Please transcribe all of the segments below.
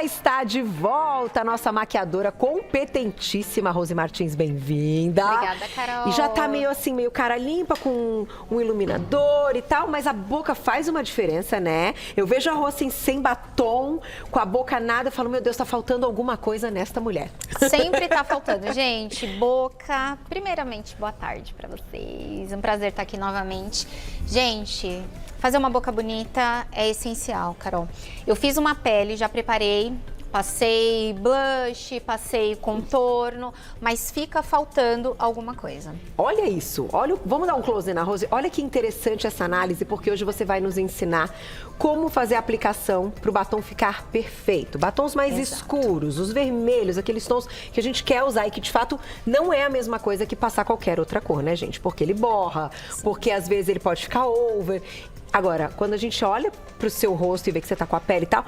está de volta a nossa maquiadora competentíssima, Rose Martins, bem-vinda. Obrigada, Carol. E já tá meio assim, meio cara limpa, com um iluminador e tal, mas a boca faz uma diferença, né? Eu vejo a Rose assim, sem batom, com a boca nada, eu falo, meu Deus, tá faltando alguma coisa nesta mulher. Sempre tá faltando. Gente, boca, primeiramente, boa tarde pra vocês. Um prazer estar aqui novamente. Gente, fazer uma boca bonita é essencial, Carol. Eu fiz uma pele, já preparei, passei blush, passei contorno, mas fica faltando alguma coisa. Olha isso, olha, vamos dar um close na Rose. Olha que interessante essa análise, porque hoje você vai nos ensinar como fazer a aplicação para o batom ficar perfeito. Batons mais escuros, os vermelhos, aqueles tons que a gente quer usar e que de fato não é a mesma coisa que passar qualquer outra cor, né, gente? Porque ele borra, porque às vezes ele pode ficar over. Agora, quando a gente olha para o seu rosto e vê que você tá com a pele e tal,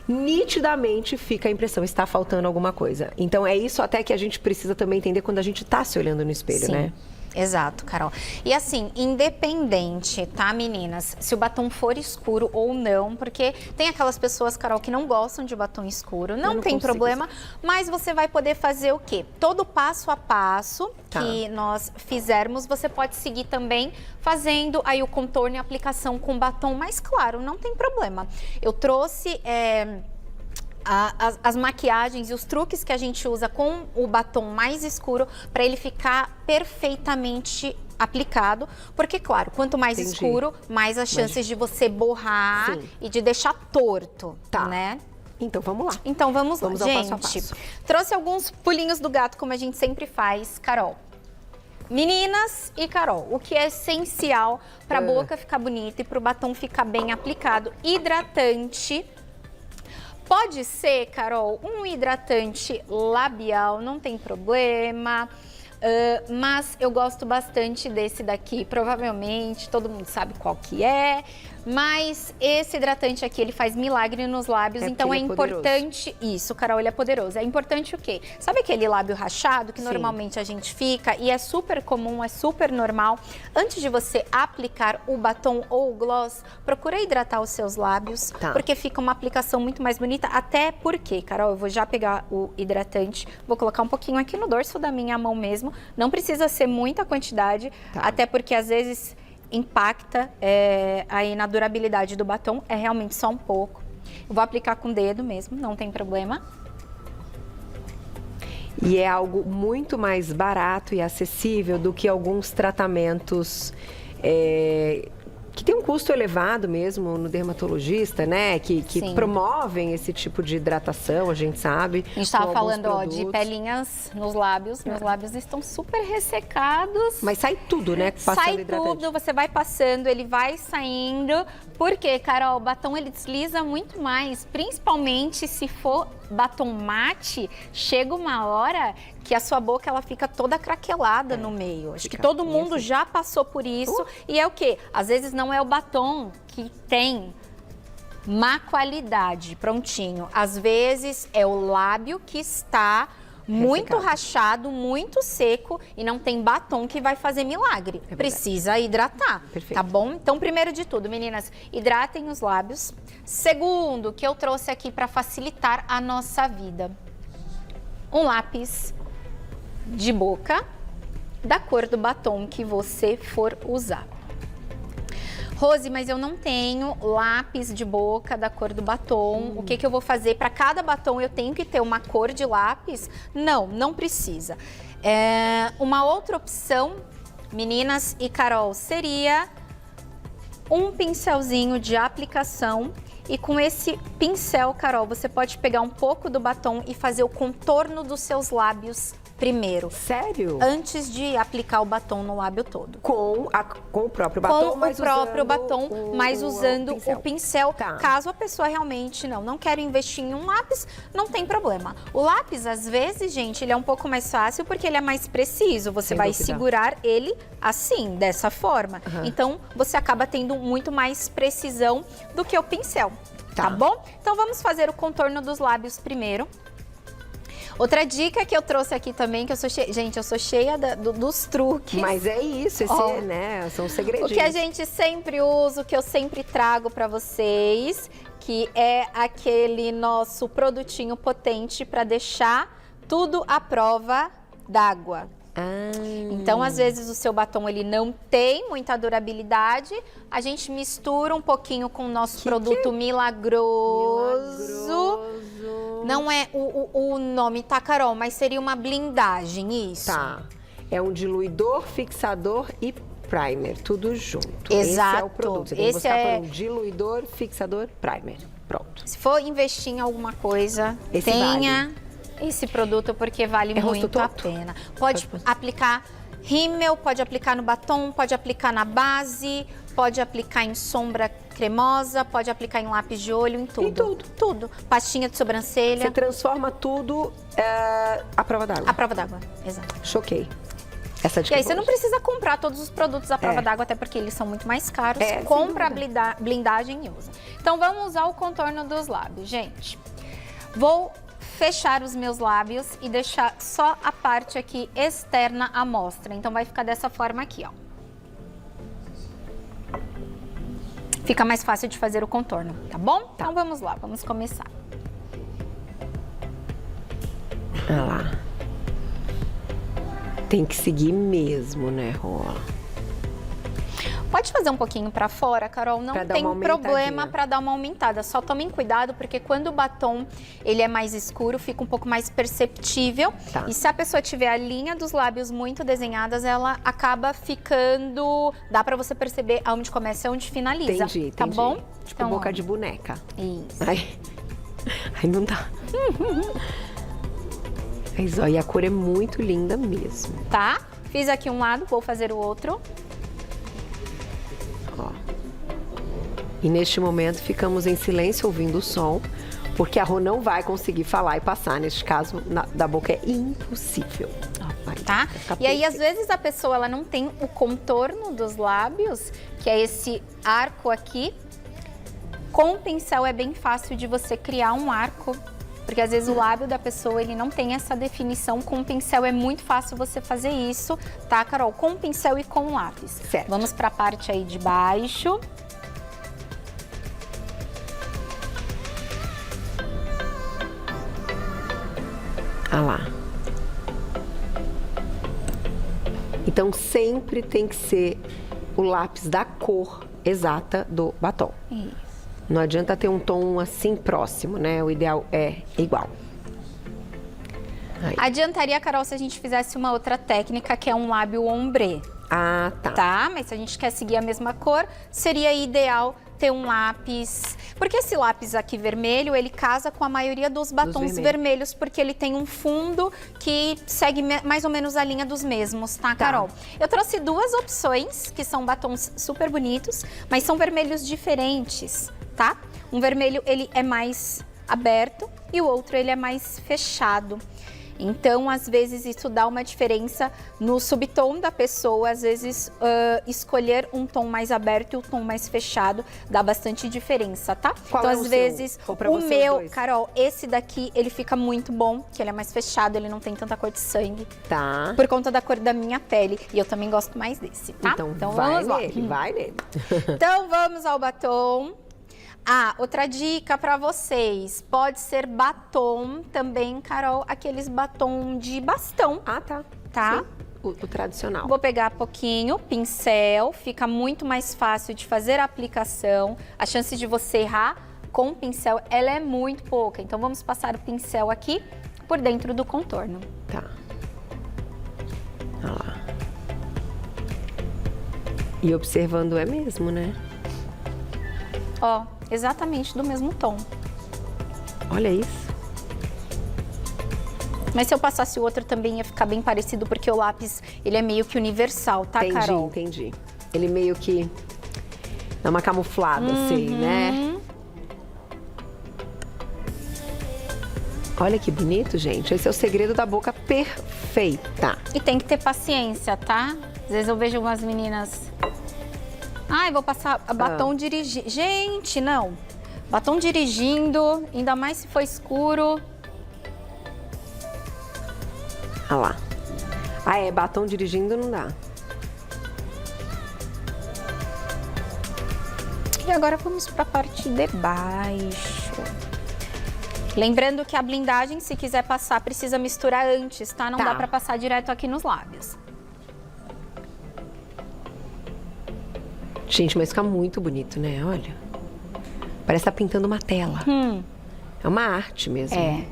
nitidamente fica a impressão, está faltando alguma coisa. Então é isso até que a gente precisa também entender quando a gente tá se olhando no espelho, Sim. né? Exato, Carol. E assim, independente, tá, meninas, se o batom for escuro ou não, porque tem aquelas pessoas, Carol, que não gostam de batom escuro, não tem problema, mas você vai poder fazer o quê? Todo passo a passo que nós fizermos, você pode seguir também fazendo aí o contorno e aplicação com batom mais claro, não tem problema. Eu trouxe as maquiagens e os truques que a gente usa com o batom mais escuro para ele ficar perfeitamente aplicado, porque claro, quanto mais escuro, mais as chances de você borrar e de deixar torto, né? Então vamos lá. Então vamos lá, ao gente. passo a passo. Trouxe alguns pulinhos do gato, como a gente sempre faz, Carol. Meninas e Carol, o que é essencial para a boca ficar bonita e para o batom ficar bem aplicado? Hidratante. Pode ser, Carol, um hidratante labial, não tem problema, mas eu gosto bastante desse daqui, provavelmente todo mundo sabe qual que é, mas esse hidratante aqui, ele faz milagre nos lábios, então é importante, isso, Carol, ele é poderoso, é importante o quê? Sabe aquele lábio rachado que normalmente a gente fica e é super comum, é super normal? Antes de você aplicar o batom ou o gloss, procura hidratar os seus lábios, porque fica uma aplicação muito mais bonita, até porque, Carol, eu vou já pegar o hidratante, vou colocar um pouquinho aqui no dorso da minha mão mesmo, não precisa ser muita quantidade, até porque às vezes impacta aí na durabilidade do batom, é realmente só um pouco. Eu vou aplicar com o dedo mesmo, não tem problema. E é algo muito mais barato e acessível do que alguns tratamentos que tem um custo elevado mesmo no dermatologista, né? Que promovem esse tipo de hidratação, a gente sabe. A gente estava falando, de pelinhas nos lábios. Meus lábios estão super ressecados. Mas sai tudo, né? Sai tudo, você vai passando, ele vai saindo. Porque, Carol, o batom ele desliza muito mais, principalmente se for batom mate, chega uma hora que a sua boca ela fica toda craquelada no meio. Acho que todo mundo já passou por isso. E é o quê? Às vezes não é o batom que tem má qualidade, prontinho. Às vezes é o lábio que está muito rachado, muito seco e não tem batom que vai fazer milagre. Precisa hidratar, tá bom? Então, primeiro de tudo, meninas, hidratem os lábios. Segundo, que eu trouxe aqui para facilitar a nossa vida. Um lápis de boca da cor do batom que você for usar. Rose, mas eu não tenho lápis de boca da cor do batom. O que eu vou fazer? Para cada batom eu tenho que ter uma cor de lápis? Não, não precisa. Uma outra opção, meninas e Carol, seria um pincelzinho de aplicação. E com esse pincel, Carol, você pode pegar um pouco do batom e fazer o contorno dos seus lábios primeiro. Sério? Antes de aplicar o batom no lábio todo. Com o próprio batom, mas usando o pincel. Caso a pessoa realmente não quer investir em um lápis, não tem problema. O lápis, às vezes, gente, ele é um pouco mais fácil porque ele é mais preciso. Você vai segurar ele assim, dessa forma. Então, você acaba tendo muito mais precisão do que o pincel. Tá bom? Então, vamos fazer o contorno dos lábios primeiro. Outra dica que eu trouxe aqui também, que eu sou cheia... Gente, eu sou cheia dos truques. Mas é isso, né? São segredinhos. O que a gente sempre usa, o que eu sempre trago para vocês, que é aquele nosso produtinho potente para deixar tudo à prova d'água. Então, às vezes, o seu batom ele não tem muita durabilidade. A gente mistura um pouquinho com o nosso produto milagroso. Não é o nome, tá, Carol? Mas seria uma blindagem, isso. Tá. É um diluidor, fixador e primer, tudo junto. Exato. Esse é o produto. Você tem que buscar por um diluidor, fixador, primer. Pronto. Se for investir em alguma coisa, tenha esse produto porque vale muito a pena. Pode aplicar rímel, pode aplicar no batom, pode aplicar na base, pode aplicar em sombra cremosa, pode aplicar em lápis de olho, em tudo. Em tudo. Tudo. Pastinha de sobrancelha. Você transforma tudo à prova d'água. À prova d'água, exato. Choquei. Essa dica e aí você não precisa comprar todos os produtos à prova d'água, até porque eles são muito mais caros. Compra a blindagem e usa. Então vamos usar o contorno dos lábios, gente. Vou fechar os meus lábios e deixar só a parte aqui externa à mostra. Então vai ficar dessa forma aqui, ó. Fica mais fácil de fazer o contorno, tá bom? Tá. Então vamos lá, vamos começar. Olha lá. Tem que seguir mesmo, né, Rola? Pode fazer um pouquinho pra fora, Carol, não tem problema pra dar uma aumentada. Só tomem cuidado, porque quando o batom ele é mais escuro, fica um pouco mais perceptível. Tá. E se a pessoa tiver a linha dos lábios muito desenhadas, ela acaba ficando... Dá pra você perceber aonde começa e onde finaliza. Entendi, tá bom? Tipo então, boca de boneca. Isso. Ai não dá. Mas, ó, e a cor é muito linda mesmo. Tá? Fiz aqui um lado, vou fazer o outro. Ó. E neste momento ficamos em silêncio ouvindo o som, porque a Rô não vai conseguir falar e passar. Neste caso, da boca é impossível. Tá? E aí, às vezes, a pessoa ela não tem o contorno dos lábios, que é esse arco aqui. Com o pincel é bem fácil de você criar um arco. Porque às vezes o lábio da pessoa ele não tem essa definição. Com o pincel é muito fácil você fazer isso, tá, Carol? Com o pincel e com o lápis. Certo. Vamos para a parte aí de baixo. Ah lá. Então sempre tem que ser o lápis da cor exata do batom. Isso. Não adianta ter um tom assim próximo, né? O ideal é igual. Aí. Adiantaria, Carol, se a gente fizesse uma outra técnica, que é um lábio ombré. Ah, tá. Tá? Mas se a gente quer seguir a mesma cor, seria ideal ter um lápis... Porque esse lápis aqui vermelho, ele casa com a maioria dos batons vermelhos, porque ele tem um fundo que segue mais ou menos a linha dos mesmos, tá, Carol? Eu trouxe duas opções, que são batons super bonitos, mas são vermelhos diferentes, tá? Um vermelho, ele é mais aberto e o outro, ele é mais fechado. Então, às vezes, isso dá uma diferença no subtom da pessoa. Às vezes, escolher um tom mais aberto e um tom mais fechado dá bastante diferença, tá? Qual então, é às vezes, o meu, Carol, esse daqui, ele fica muito bom, que ele é mais fechado, ele não tem tanta cor de sangue. Tá. Por conta da cor da minha pele. E eu também gosto mais desse, tá? Então vai nele, vai nele. Então, vamos ao batom. Ah, outra dica para vocês, pode ser batom também, Carol, aqueles batom de bastão. Ah, tá. Tá? Sim, o tradicional. Vou pegar pouquinho, pincel, fica muito mais fácil de fazer a aplicação. A chance de você errar com o pincel, ela é muito pouca. Então, vamos passar o pincel aqui por dentro do contorno. Tá. Olha lá. E observando é mesmo, né? Ó, exatamente do mesmo tom. Olha isso. Mas se eu passasse o outro também ia ficar bem parecido, porque o lápis, ele é meio que universal, tá, Carol? Entendi. Ele meio que dá uma camuflada, assim, né? Olha que bonito, gente. Esse é o segredo da boca perfeita. E tem que ter paciência, tá? Às vezes eu vejo umas meninas... Ai, vou passar batom dirigindo. Gente, não. Batom dirigindo, ainda mais se for escuro. Olha lá. Ah, é, batom dirigindo não dá. E agora vamos para a parte de baixo. Lembrando que a blindagem, se quiser passar, precisa misturar antes, tá? Não dá para passar direto aqui nos lábios. Gente, mas fica muito bonito, né? Olha. Parece que tá pintando uma tela. É uma arte mesmo. É.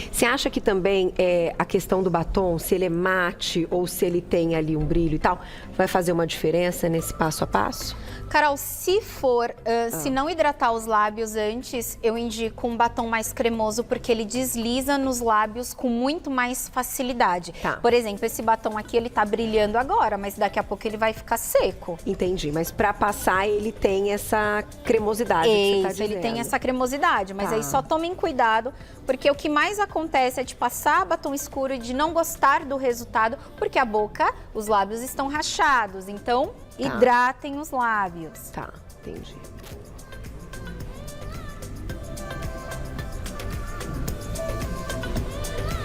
Você acha que também a questão do batom, se ele é mate ou se ele tem ali um brilho e tal, vai fazer uma diferença nesse passo a passo? Carol, se for, se não hidratar os lábios antes, eu indico um batom mais cremoso, porque ele desliza nos lábios com muito mais facilidade. Tá. Por exemplo, esse batom aqui, ele tá brilhando agora, mas daqui a pouco ele vai ficar seco. Entendi, mas pra passar ele tem essa cremosidade que você tá dizendo. Ele tem essa cremosidade, mas Tá. aí só tomem cuidado, porque o que mais acontece é de passar batom escuro e de não gostar do resultado, porque a boca, os lábios estão rachados, então hidratem os lábios. Tá, entendi.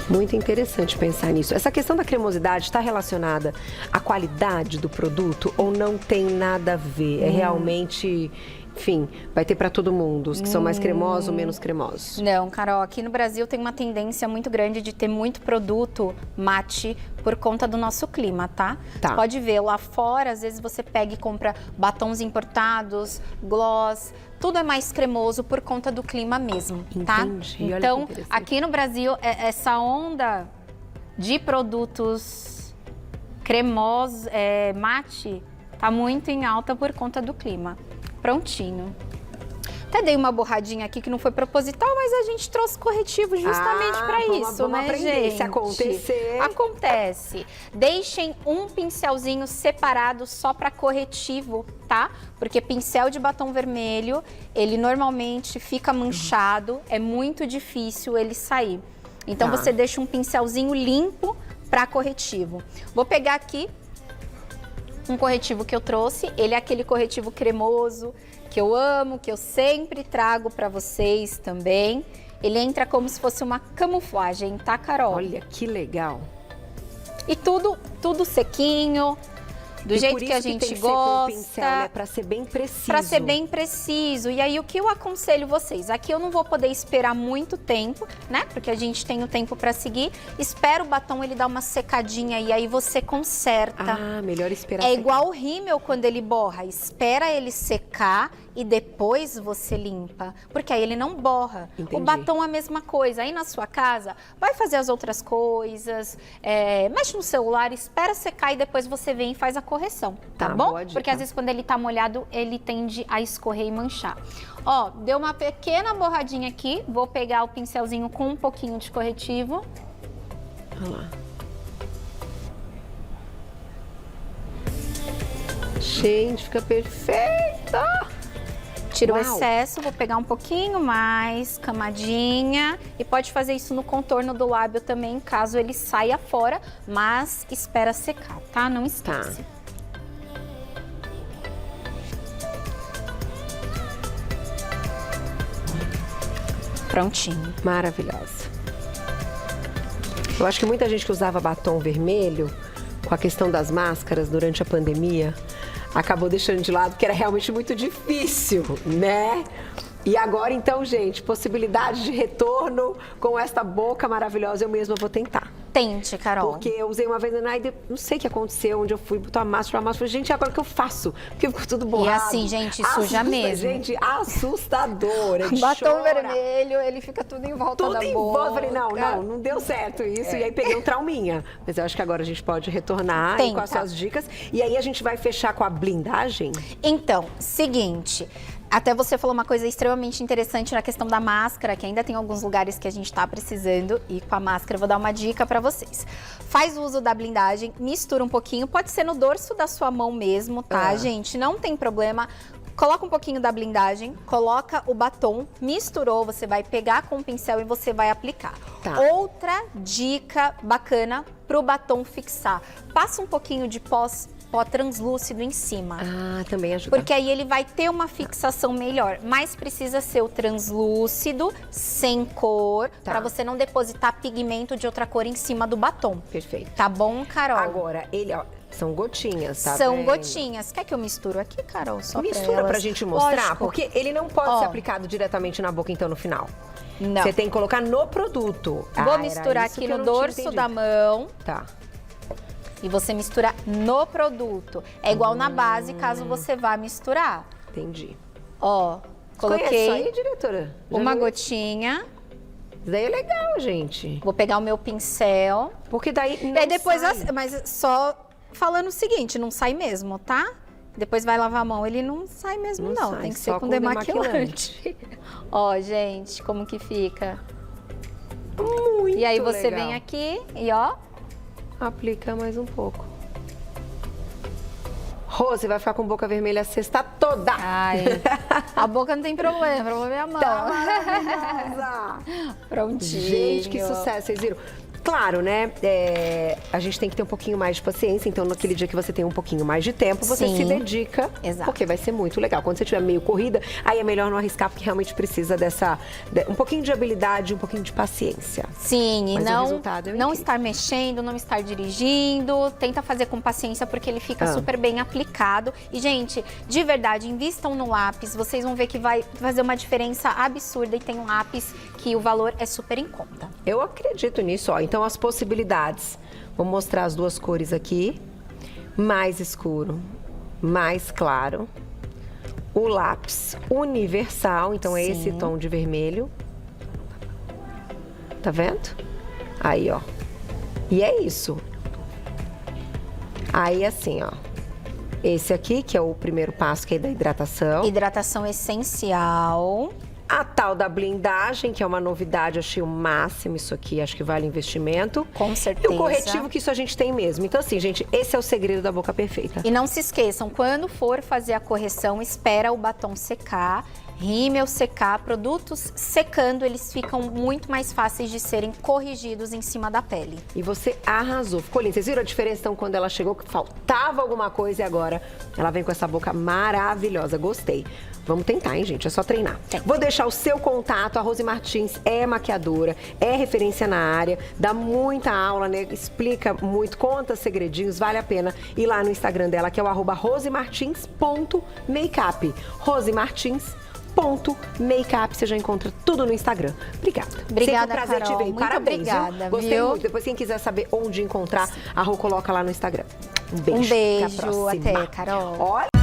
Muito interessante pensar nisso. Essa questão da cremosidade está relacionada à qualidade do produto ou não tem nada a ver? É realmente, enfim, vai ter para todo mundo, os que são mais cremosos ou menos cremosos? Não, Carol, aqui no Brasil tem uma tendência muito grande de ter muito produto mate por conta do nosso clima, tá? Tá. Você pode ver lá fora, às vezes você pega e compra batons importados, gloss, tudo é mais cremoso por conta do clima mesmo, tá? Entendi, olha que Então, interessante. aqui no Brasil, essa onda de produtos cremosos, mate, tá muito em alta por conta do clima. Prontinho. Até dei uma borradinha aqui que não foi proposital, mas a gente trouxe corretivo justamente para isso, vamos né, aprender. gente? Se acontecer. Acontece. Deixem um pincelzinho separado só para corretivo, tá? Porque pincel de batom vermelho, ele normalmente fica manchado, é muito difícil ele sair. Então você deixa um pincelzinho limpo para corretivo. Vou pegar aqui um corretivo que eu trouxe, ele é aquele corretivo cremoso que eu amo, que eu sempre trago para vocês também. Ele entra como se fosse uma camuflagem, tá, Carol? Olha que legal. E tudo sequinho, do jeito que a gente gosta. Pincel, né? Para ser bem preciso. Para ser bem preciso. E aí, o que eu aconselho vocês? Aqui eu não vou poder esperar muito tempo, né? Porque a gente tem o tempo para seguir. Espera o batom ele dar uma secadinha e aí você conserta. Ah, melhor esperar. É igual o rímel quando ele borra. Espera ele secar e depois você limpa. Porque aí ele não borra. Entendi. O batom é a mesma coisa. Aí na sua casa, vai fazer as outras coisas, mexe no celular, espera secar e depois você vem e faz a correção, tá bom? Boa dica. Porque às vezes quando ele tá molhado, ele tende a escorrer e manchar. Ó, deu uma pequena borradinha aqui. Vou pegar o pincelzinho com um pouquinho de corretivo. Olha lá. Gente, fica perfeita! Tiro o Uau. excesso, vou pegar um pouquinho mais, camadinha. E pode fazer isso no contorno do lábio também, caso ele saia fora, mas espera secar, tá? Não esquece. Prontinho. Maravilhosa. Eu acho que muita gente que usava batom vermelho, com a questão das máscaras durante a pandemia, acabou deixando de lado, porque era realmente muito difícil, né? E agora, então, gente, possibilidade de retorno com esta boca maravilhosa, eu mesma vou tentar. Tente, Carol. Porque eu usei uma vez na Naide, não sei o que aconteceu, onde eu fui botar a máscara, falei, gente, agora o que eu faço? Porque ficou tudo borrado. E assim, gente, suja mesmo. Gente, assustador. O batom vermelho, ele fica tudo em volta da boca. Tudo em volta. Eu falei, não deu certo isso. E aí peguei um trauminha. Mas eu acho que agora a gente pode retornar aí com as suas dicas. E aí a gente vai fechar com a blindagem? Então, seguinte... Até você falou uma coisa extremamente interessante na questão da máscara, que ainda tem alguns lugares que a gente tá precisando, e com a máscara eu vou dar uma dica pra vocês. Faz o uso da blindagem, mistura um pouquinho, pode ser no dorso da sua mão mesmo, tá, gente? Não tem problema. Coloca um pouquinho da blindagem, coloca o batom, misturou, você vai pegar com o pincel e você vai aplicar. Tá. Outra dica bacana pro batom fixar. Passa um pouquinho de pós pó translúcido em cima. Ah, também ajuda. Porque aí ele vai ter uma fixação melhor, mas precisa ser o translúcido, sem cor, Tá. para você não depositar pigmento de outra cor em cima do batom. Perfeito. Tá bom, Carol? Agora, ele, ó, são gotinhas, tá São vendo? gotinhas. Quer que eu misturo aqui, Carol? Só Mistura pra elas? gente mostrar, Lógico. porque ele não pode Ó. ser aplicado diretamente na boca, então, no final. Não. Você tem que colocar no produto. Vou era misturar isso aqui que eu no não tinha dorso entendido. da mão. Tá. E você mistura no produto. É igual na base, caso você vá misturar. Entendi. Ó, Conhece coloquei isso aí, diretora? Já uma viu? gotinha. Isso daí é legal, gente. Vou pegar o meu pincel. Porque daí não E aí depois, sai. mas só falando o seguinte, não sai mesmo, tá? Depois vai lavar a mão, ele não sai mesmo não, sai, tem que só ser com com demaquilante. Ó, gente, como que fica? Muito E aí você legal. vem aqui e ó, Aplica mais um pouco. Rose vai ficar com boca vermelha a sexta toda. ai, a boca não tem problema, o problema é a mão. Tá maravilhosa. Prontinho. Gente, que sucesso, vocês viram? Claro, né? A gente tem que ter um pouquinho mais de paciência, então naquele dia que você tem um pouquinho mais de tempo, você Sim. se dedica, Exato. porque vai ser muito legal. Quando você tiver meio corrida, aí é melhor não arriscar, porque realmente precisa um pouquinho de habilidade, um pouquinho de paciência. Sim, e Mas o não, resultado é não incrível. estar mexendo, não estar dirigindo, tenta fazer com paciência porque ele fica super bem aplicado. E, gente, de verdade, invistam no lápis, vocês vão ver que vai fazer uma diferença absurda e tem um lápis que o valor é super em conta. Eu acredito nisso, ó. Então, as possibilidades. Vou mostrar as duas cores aqui. Mais escuro, mais claro. O lápis universal, então é esse Sim. tom de vermelho. Tá vendo? Aí, ó. E é isso. Aí, assim, ó. Esse aqui, que é o primeiro passo, que é da hidratação. Hidratação essencial. A tal da blindagem, que é uma novidade, eu achei o máximo isso aqui, acho que vale investimento. Com E certeza. o corretivo, que isso a gente tem mesmo. Então, assim, gente, esse é o segredo da boca perfeita. E não se esqueçam, quando for fazer a correção, espera o batom secar, rímel secar, produtos secando, eles ficam muito mais fáceis de serem corrigidos em cima da pele. E você arrasou. Ficou lindo. Vocês viram a diferença, então, quando ela chegou, que faltava alguma coisa e agora ela vem com essa boca maravilhosa. Gostei. Vamos tentar, hein, gente? É só treinar. Tem. Vou deixar o seu contato. A Rose Martins é maquiadora, é referência na área, dá muita aula, né? Explica muito, conta segredinhos, vale a pena ir lá no Instagram dela, que é o @rosemartins.makeup. rosemartins.makeup, você já encontra tudo no Instagram. Obrigada. Obrigada, Sempre um prazer Carol. te ver. Muito Parabéns, viu? obrigada, Gostei viu? muito. Depois, quem quiser saber onde encontrar, a Rô coloca lá no Instagram. Um beijo. Um beijo, Até a próxima. até, Carol. Olha.